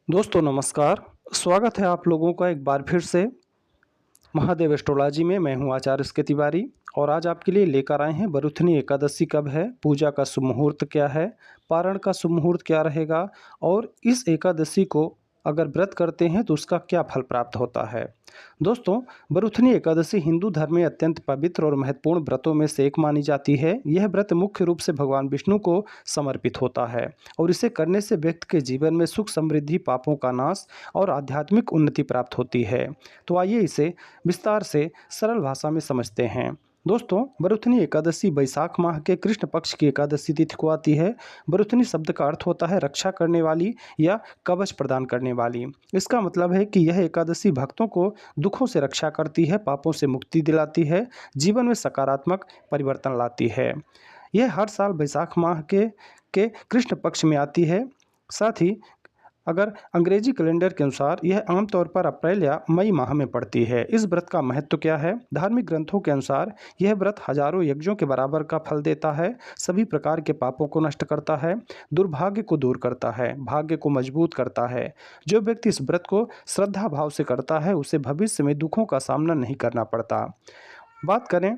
दोस्तों नमस्कार। स्वागत है आप लोगों का एक बार फिर से महादेव एस्ट्रोलॉजी में। मैं हूं आचार्य इसके तिवारी और आज आपके लिए लेकर आए हैं बरुथनी एकादशी कब है, पूजा का शुभ मुहूर्त क्या है, पारण का शुभ मुहूर्त क्या रहेगा और इस एकादशी को अगर व्रत करते हैं तो उसका क्या फल प्राप्त होता है। दोस्तों, बरुथनी एकादशी हिंदू धर्म में अत्यंत पवित्र और महत्वपूर्ण व्रतों में से एक मानी जाती है। यह व्रत मुख्य रूप से भगवान विष्णु को समर्पित होता है और इसे करने से व्यक्ति के जीवन में सुख समृद्धि, पापों का नाश और आध्यात्मिक उन्नति प्राप्त होती है। तो आइए इसे विस्तार से सरल भाषा में समझते हैं। दोस्तों, बरुथनी एकादशी बैसाख माह के कृष्ण पक्ष की एकादशी तिथि को आती है। बरुथनी शब्द का अर्थ होता है रक्षा करने वाली या कवच प्रदान करने वाली। इसका मतलब है कि यह एकादशी भक्तों को दुखों से रक्षा करती है, पापों से मुक्ति दिलाती है, जीवन में सकारात्मक परिवर्तन लाती है। यह हर साल बैसाख माह के कृष्ण पक्ष में आती है। साथ ही अगर अंग्रेजी कैलेंडर के अनुसार यह आमतौर पर अप्रैल या मई माह में पड़ती है। इस व्रत का महत्व क्या है? धार्मिक ग्रंथों के अनुसार यह व्रत हजारों यज्ञों के बराबर का फल देता है, सभी प्रकार के पापों को नष्ट करता है, दुर्भाग्य को दूर करता है, भाग्य को मजबूत करता है। जो व्यक्ति इस व्रत को श्रद्धा भाव से करता है उसे भविष्य में दुखों का सामना नहीं करना पड़ता। बात करें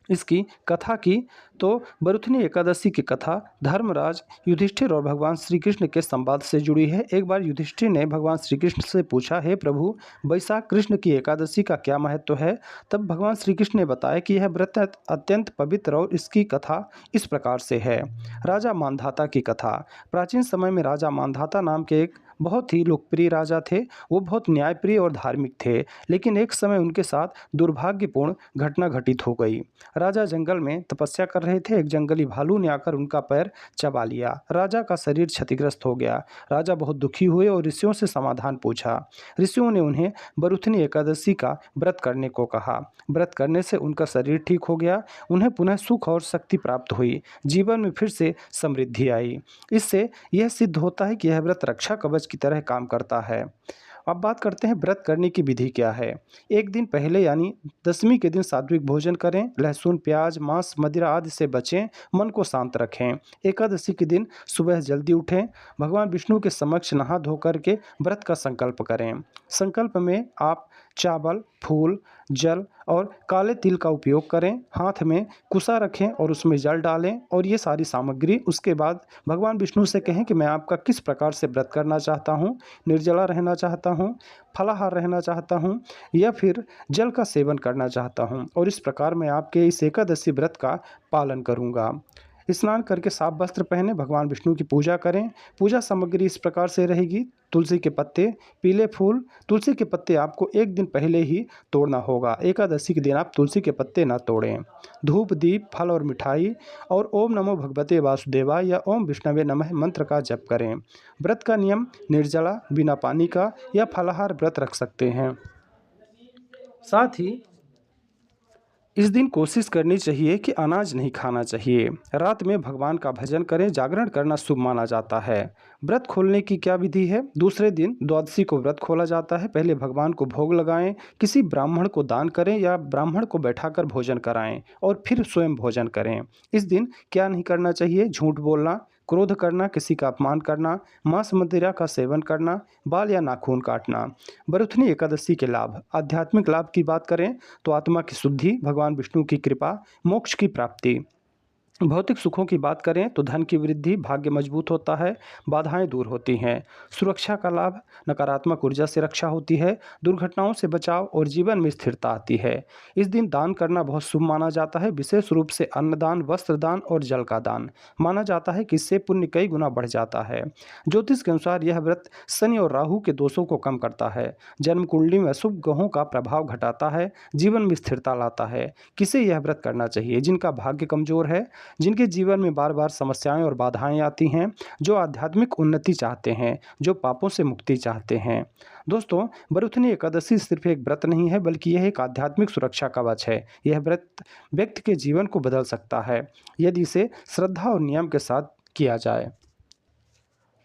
इसकी कथा की तो बरुथनी एकादशी की कथा धर्मराज युधिष्ठिर और भगवान श्री कृष्ण के संवाद से जुड़ी है। एक बार युधिष्ठिर ने भगवान श्री कृष्ण से पूछा, हे प्रभु, बैसाख कृष्ण की एकादशी का क्या महत्व है? तब भगवान श्री कृष्ण ने बताया कि यह व्रत अत्यंत पवित्र और इसकी कथा इस प्रकार से है। राजा मानधाता की कथा। प्राचीन समय में राजा मानधाता नाम के एक बहुत ही लोकप्रिय राजा थे। वो बहुत न्यायप्रिय और धार्मिक थे, लेकिन एक समय उनके साथ दुर्भाग्यपूर्ण घटना घटित हो गई। राजा जंगल में तपस्या कर रहे थे। एक जंगली भालू ने आकर उनका पैर चबा लिया। राजा का शरीर क्षतिग्रस्त हो गया। राजा बहुत दुखी हुए और ऋषियों से समाधान पूछा। ऋषियों ने उन्हें बरुथनी एकादशी का व्रत करने को कहा। व्रत करने से उनका शरीर ठीक हो गया। उन्हें पुनः सुख और शक्ति प्राप्त हुई। जीवन में फिर से समृद्धि आई। इससे यह सिद्ध होता है कि यह व्रत रक्षा कवच की तरह काम करता है। अब बात करते हैं व्रत करने की विधि क्या है। एक दिन पहले यानी दशमी के दिन सात्विक भोजन करें, लहसुन, प्याज, मांस, मदिरा आदि से बचें, मन को शांत रखें। एकादशी के दिन सुबह जल्दी उठें, भगवान विष्णु के समक्ष नहा धो करके व्रत का संकल्प करें। संकल्प में आप चावल, फूल, जल और काले तिल का उपयोग करें। हाथ में कुसा रखें और उसमें जल डालें और ये सारी सामग्री। उसके बाद भगवान विष्णु से कहें कि मैं आपका किस प्रकार से व्रत करना चाहता हूँ, निर्जला रहना चाहता हूँ, फलाहार रहना चाहता हूँ या फिर जल का सेवन करना चाहता हूँ, और इस प्रकार मैं आपके इस एकादशी व्रत का पालन करूँगा। स्नान करके साफ वस्त्र पहने, भगवान विष्णु की पूजा करें। पूजा सामग्री इस प्रकार से रहेगी: तुलसी के पत्ते, पीले फूल। तुलसी के पत्ते आपको एक दिन पहले ही तोड़ना होगा। एकादशी के दिन आप तुलसी के पत्ते ना तोड़ें। धूप, दीप, फल और मिठाई और ओम नमो भगवते वासुदेवाय या ओम विष्णवे नमः मंत्र का जप करें। व्रत का नियम: निर्जला, बिना पानी का या फलाहार व्रत रख सकते हैं। साथ ही इस दिन कोशिश करनी चाहिए कि अनाज नहीं खाना चाहिए। रात में भगवान का भजन करें। जागरण करना शुभ माना जाता है। व्रत खोलने की क्या विधि है? दूसरे दिन द्वादशी को व्रत खोला जाता है। पहले भगवान को भोग लगाएं, किसी ब्राह्मण को दान करें या ब्राह्मण को बैठाकर भोजन कराएं और फिर स्वयं भोजन करें। इस दिन क्या नहीं करना चाहिए? झूठ बोलना, क्रोध करना, किसी का अपमान करना, मांस मदिरा का सेवन करना, बाल या नाखून काटना। बरुथनी एकादशी के लाभ। आध्यात्मिक लाभ की बात करें तो आत्मा की शुद्धि, भगवान विष्णु की कृपा, मोक्ष की प्राप्ति। भौतिक सुखों की बात करें तो धन की वृद्धि, भाग्य मजबूत होता है, बाधाएं दूर होती हैं। सुरक्षा का लाभ: नकारात्मक ऊर्जा से रक्षा होती है, दुर्घटनाओं से बचाव और जीवन में स्थिरता आती है। इस दिन दान करना बहुत शुभ माना जाता है, विशेष रूप से अन्नदान, वस्त्रदान और जल का दान। माना जाता है कि इससे पुण्य कई गुना बढ़ जाता है। ज्योतिष के अनुसार यह व्रत शनि और राहु के दोषों को कम करता है, जन्म कुंडली में अशुभ ग्रहों का प्रभाव घटाता है, जीवन में स्थिरता लाता है। किसे यह व्रत करना चाहिए? जिनका भाग्य कमजोर है, जिनके जीवन में बार बार समस्याएं और बाधाएं आती हैं, जो आध्यात्मिक उन्नति चाहते हैं, जो पापों से मुक्ति चाहते हैं। दोस्तों, बरुथनी एकादशी सिर्फ एक व्रत नहीं है, बल्कि यह एक आध्यात्मिक सुरक्षा कवच है। यह व्रत व्यक्ति के जीवन को बदल सकता है यदि इसे श्रद्धा और नियम के साथ किया जाए।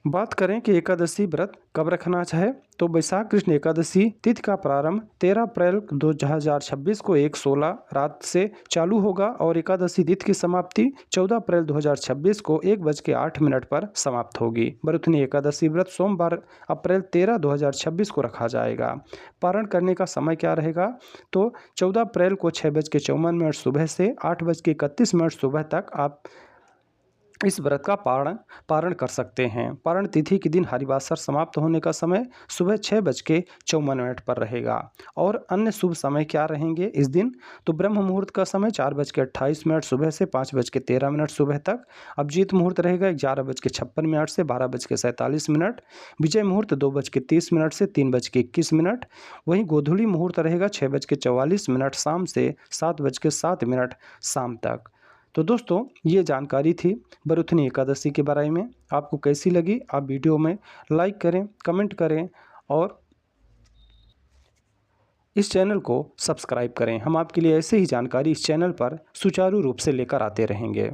बात करें कि एकादशी व्रत कब रखना है, तो वैशाख कृष्ण एकादशी तिथि का प्रारंभ 13 अप्रैल 2026 को 1:16 रात से चालू होगा और एकादशी तिथि की समाप्ति 14 अप्रैल 2026 को 1:08 पर समाप्त होगी। बरुथनी एकादशी व्रत सोमवार अप्रैल 13, 2026 को रखा जाएगा। पारण करने का समय क्या रहेगा, तो 14 अप्रैल को 6:54 सुबह से 8:31 सुबह तक आप इस व्रत का पारण कर सकते हैं। पारण तिथि के दिन हरिवासर समाप्त होने का समय सुबह 6:54 पर रहेगा। और अन्य शुभ समय क्या रहेंगे इस दिन, तो ब्रह्म मुहूर्त का समय 4:28 सुबह से 5:13 सुबह तक। अभिजीत मुहूर्त रहेगा 11:56 से 12:47। विजय मुहूर्त 2:30 से 3:21। वहीं गोधूली मुहूर्त रहेगा 6:44 शाम से 7:07 शाम तक। तो दोस्तों, ये जानकारी थी बरुथनी एकादशी के बारे में। आपको कैसी लगी, आप वीडियो में लाइक करें, कमेंट करें और इस चैनल को सब्सक्राइब करें। हम आपके लिए ऐसे ही जानकारी इस चैनल पर सुचारू रूप से लेकर आते रहेंगे।